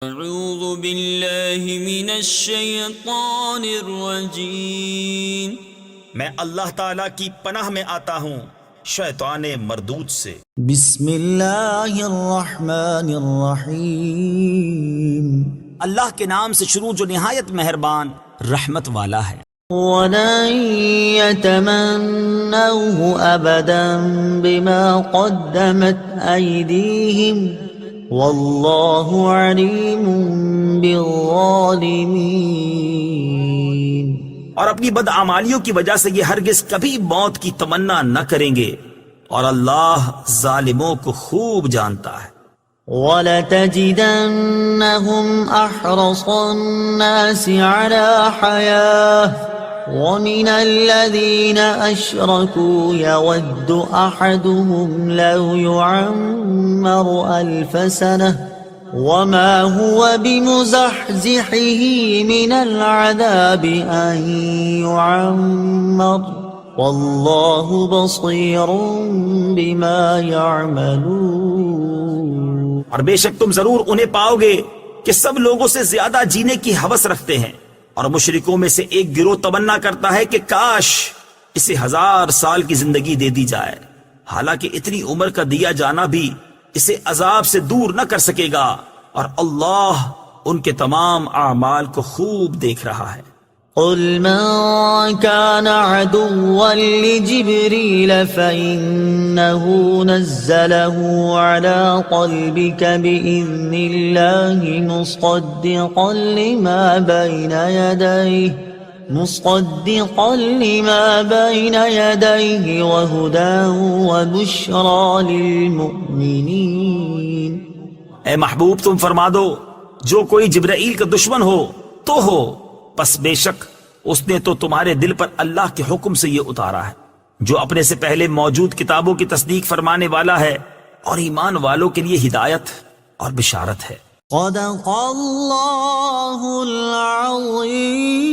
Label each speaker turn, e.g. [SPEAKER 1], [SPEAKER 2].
[SPEAKER 1] اعوذ باللہ من الشیطان الرجیم،
[SPEAKER 2] میں اللہ تعالیٰ کی پناہ میں آتا ہوں شیطان مردود سے۔
[SPEAKER 3] بسم اللہ الرحمن الرحیم،
[SPEAKER 2] اللہ کے نام سے شروع جو نہایت مہربان رحمت والا ہے۔
[SPEAKER 3] وَلَن يَتَمَنَّوْهُ أَبَدًا بِمَا قَدَّمَتْ أَيْدِيهِمْ وَاللَّهُ عَلِيمٌ بِالظَّالِمِينَ۔
[SPEAKER 2] اور اپنی بدعمالیوں کی وجہ سے یہ ہرگز کبھی موت کی تمنا نہ کریں گے، اور اللہ ظالموں کو خوب جانتا ہے۔
[SPEAKER 3] وَلَتَجِدَنَّهُمْ أَحْرَصَ النَّاسِ عَلَى حَيَاةٍ وَمِنَ الَّذِينَ أَشْرَكُوا يَوَدُّ أَحَدُهُمْ لَوْ يُعَمَّرُ أَلْفَ سَنَةٍ وَمَا هُوَ بِمُزَحْزِحِهِ مِنَ الْعَذَابِ أَن يُعَمَّرَ وَاللَّهُ بَصِيرٌ بِمَا يَعْمَلُونَ۔
[SPEAKER 2] اور بے شک تم ضرور انہیں پاؤ گے کہ سب لوگوں سے زیادہ جینے کی ہوس رکھتے ہیں، اور مشرکوں میں سے ایک گروہ تمنا کرتا ہے کہ کاش اسے 1000 سال کی زندگی دے دی جائے، حالانکہ اتنی عمر کا دیا جانا بھی اسے عذاب سے دور نہ کر سکے گا، اور اللہ ان کے تمام اعمال کو خوب دیکھ رہا ہے۔
[SPEAKER 3] قل من كان عدوا لجبريل فإنه نزله على قلبك بإذن الله مصدقا لما بين يديه وهدى وبشرى للمؤمنين۔
[SPEAKER 2] اے محبوب تم فرما دو جو کوئی جبرائیل کا دشمن ہو تو ہو، پس بے شک اس نے تو تمہارے دل پر اللہ کے حکم سے یہ اتارا ہے، جو اپنے سے پہلے موجود کتابوں کی تصدیق فرمانے والا ہے، اور ایمان والوں کے لیے ہدایت اور بشارت ہے۔
[SPEAKER 3] صدق اللہ العظیم۔